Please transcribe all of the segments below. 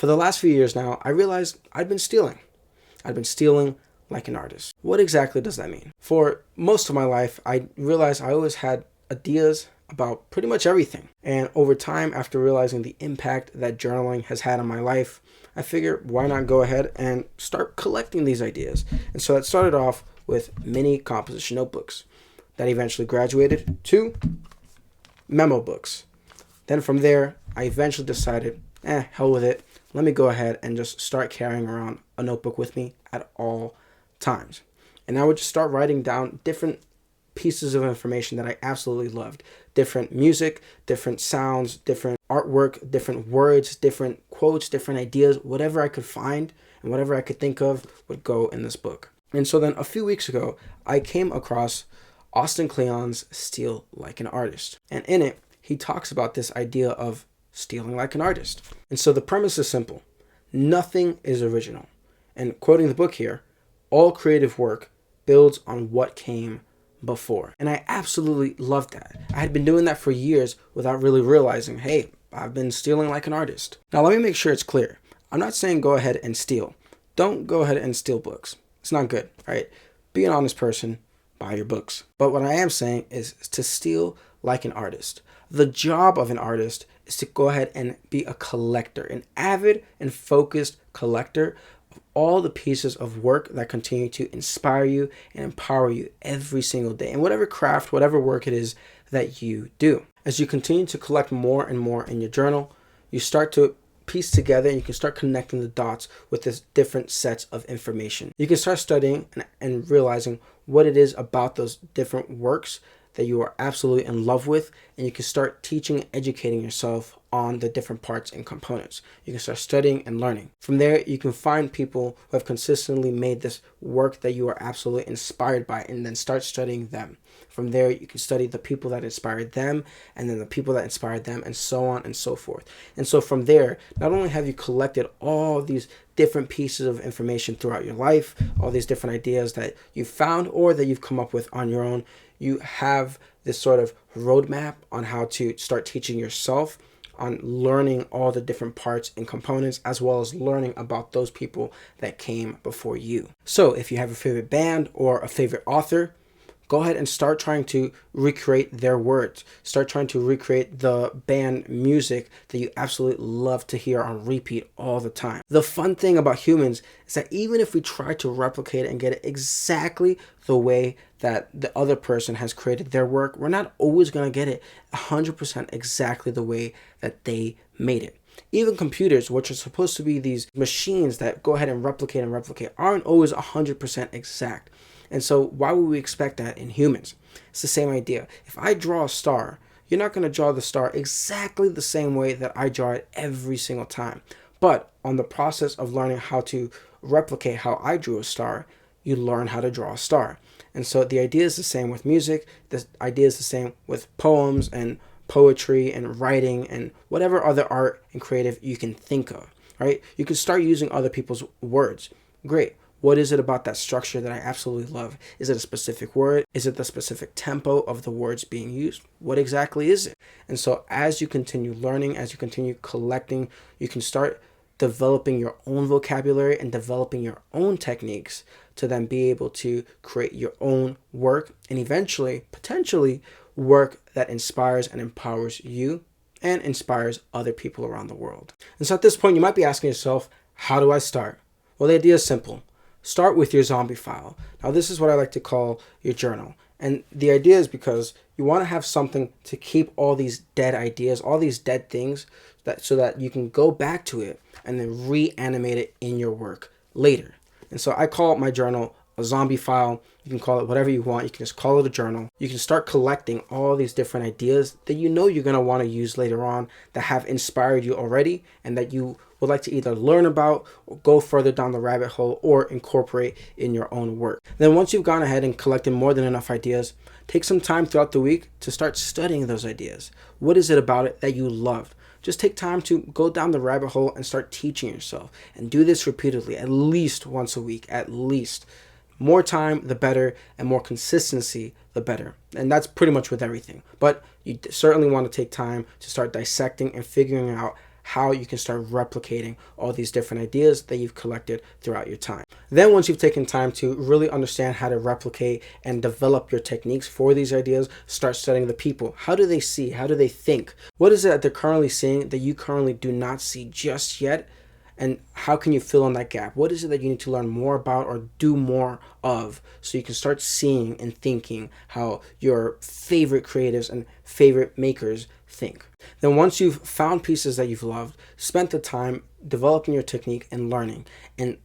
For the last few years now, I realized I'd been stealing. I'd been stealing like an artist. What exactly does that mean? For most of my life, I realized I always had ideas about pretty much everything. And over time, after realizing the impact that journaling has had on my life, I figured why not go ahead and start collecting these ideas. And so that started off with mini composition notebooks that eventually graduated to memo books. Then from there, I eventually decided, hell with it. Let me go ahead and just start carrying around a notebook with me at all times. And I would just start writing down different pieces of information that I absolutely loved. Different music, different sounds, different artwork, different words, different quotes, different ideas, whatever I could find and whatever I could think of would go in this book. And so then a few weeks ago, I came across Austin Kleon's Steal Like an Artist. And in it, he talks about this idea of stealing like an artist. And so the premise is simple. Nothing is original. And quoting the book here, all creative work builds on what came before. And I absolutely loved that. I had been doing that for years without really realizing, hey, I've been stealing like an artist. Now let me make sure it's clear. I'm not saying go ahead and steal. Don't go ahead and steal books. It's not good, right? Be an honest person, buy your books. But what I am saying is to steal like an artist. The job of an artist is to go ahead and be a collector, an avid and focused collector of all the pieces of work that continue to inspire you and empower you every single day in whatever craft, whatever work it is that you do. As you continue to collect more and more in your journal, you start to piece together and you can start connecting the dots with this different sets of information. You can start studying and realizing what it is about those different works that you are absolutely in love with, and you can start teaching and educating yourself on the different parts and components. You can start studying and learning. From there, you can find people who have consistently made this work that you are absolutely inspired by, and then start studying them. From there, you can study the people that inspired them, and then the people that inspired them, and so on and so forth. And so from there, not only have you collected all these different pieces of information throughout your life, all these different ideas that you found or that you've come up with on your own, you have this sort of roadmap on how to start teaching yourself on learning all the different parts and components, as well as learning about those people that came before you. So if you have a favorite band or a favorite author, go ahead and start trying to recreate their words. Start trying to recreate the band music that you absolutely love to hear on repeat all the time. The fun thing about humans is that even if we try to replicate it and get it exactly the way that the other person has created their work, we're not always going to get it 100% exactly the way that they made it. Even computers, which are supposed to be these machines that go ahead and replicate, aren't always 100% exact. And so why would we expect that in humans? It's the same idea. If I draw a star, you're not going to draw the star exactly the same way that I draw it every single time. But on the process of learning how to replicate how I drew a star, you learn how to draw a star. And so the idea is the same with music. The idea is the same with poems and poetry and writing and whatever other art and creative you can think of, right? You can start using other people's words. Great. What is it about that structure that I absolutely love? Is it a specific word? Is it the specific tempo of the words being used? What exactly is it? And so as you continue learning, as you continue collecting, you can start developing your own vocabulary and developing your own techniques to then be able to create your own work and eventually, potentially, work that inspires and empowers you and inspires other people around the world. And so at this point, you might be asking yourself, how do I start? Well, the idea is simple. Start with your zombie file. Now, this is what I like to call your journal. And the idea is because you want to have something to keep all these dead ideas, all these dead things, so that you can go back to it and then reanimate it in your work later. And so I call my journal a zombie file. You can call it whatever you want. You can just call it a journal. You can start collecting all these different ideas that you know you're going to want to use later on, that have inspired you already and that you would like to either learn about or go further down the rabbit hole or incorporate in your own work. Then once you've gone ahead and collected more than enough ideas, take some time throughout the week to start studying those ideas. What is it about it that you love? Just take time to go down the rabbit hole and start teaching yourself, and do this repeatedly, at least once a week, at least. More time, the better, and more consistency, the better. And that's pretty much with everything. But you certainly want to take time to start dissecting and figuring out how you can start replicating all these different ideas that you've collected throughout your time. Then once you've taken time to really understand how to replicate and develop your techniques for these ideas, start studying the people. How do they see? How do they think? What is it that they're currently seeing that you currently do not see just yet? And how can you fill in that gap? What is it that you need to learn more about or do more of so you can start seeing and thinking how your favorite creatives and favorite makers think? Then once you've found pieces that you've loved, spent the time developing your technique and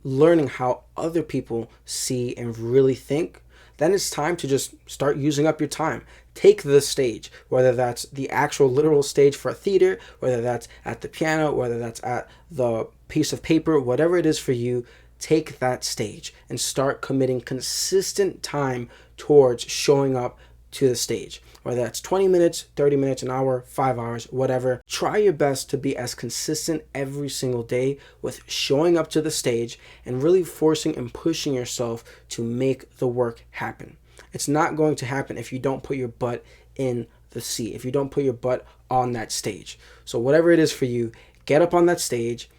learning how other people see and really think, then it's time to just start using up your time. Take the stage, whether that's the actual literal stage for a theater, whether that's at the piano, whether that's at the piece of paper, whatever it is for you, take that stage and start committing consistent time towards showing up to the stage. Whether that's 20 minutes, 30 minutes, an hour, 5 hours, whatever. Try your best to be as consistent every single day with showing up to the stage and really forcing and pushing yourself to make the work happen. It's not going to happen if you don't put your butt in the seat, if you don't put your butt on that stage. So whatever it is for you, get up on that stage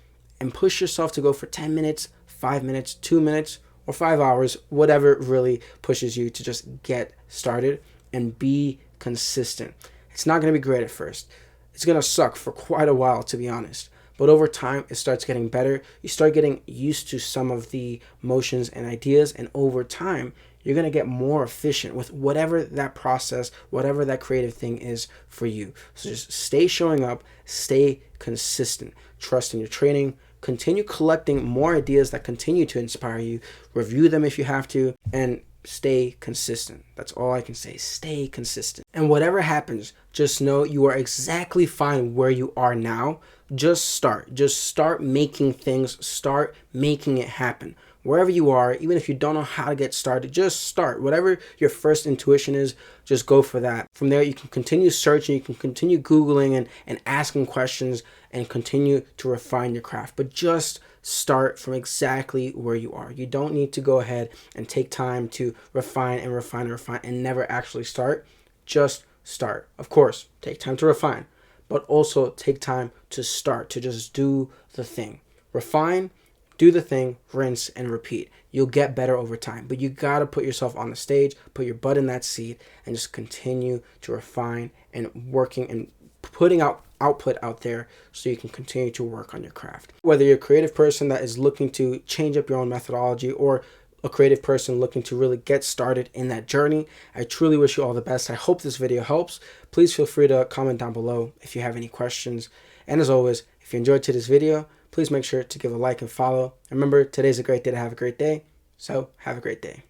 and push yourself to go for 10 minutes, 5 minutes, 2 minutes, or 5 hours, whatever really pushes you to just get started and be consistent. It's not going to be great at first. It's going to suck for quite a while, to be honest. But over time, it starts getting better. You start getting used to some of the motions and ideas, and over time, you're going to get more efficient with whatever that process, whatever that creative thing is for you. So just stay showing up, stay consistent, trust in your training, continue collecting more ideas that continue to inspire you, review them if you have to, and stay consistent. That's all I can say. Stay consistent. And whatever happens, just know you are exactly fine where you are now. Just start. Just start making things. Start making it happen. Wherever you are, even if you don't know how to get started, just start. Whatever your first intuition is, just go for that. From there, you can continue searching, you can continue Googling and asking questions and continue to refine your craft. But just start from exactly where you are. You don't need to go ahead and take time to refine and never actually start. Just start. Of course, take time to refine, but also take time to start, to just do the thing. Refine, do the thing, rinse, and repeat. You'll get better over time, but you got to put yourself on the stage, put your butt in that seat, and just continue to refine and working and putting output out there so you can continue to work on your craft. Whether you're a creative person that is looking to change up your own methodology or a creative person looking to really get started in that journey, I truly wish you all the best. I hope this video helps. Please feel free to comment down below if you have any questions. And as always, if you enjoyed today's video, please make sure to give a like and follow. And remember, today's a great day to have a great day, so have a great day.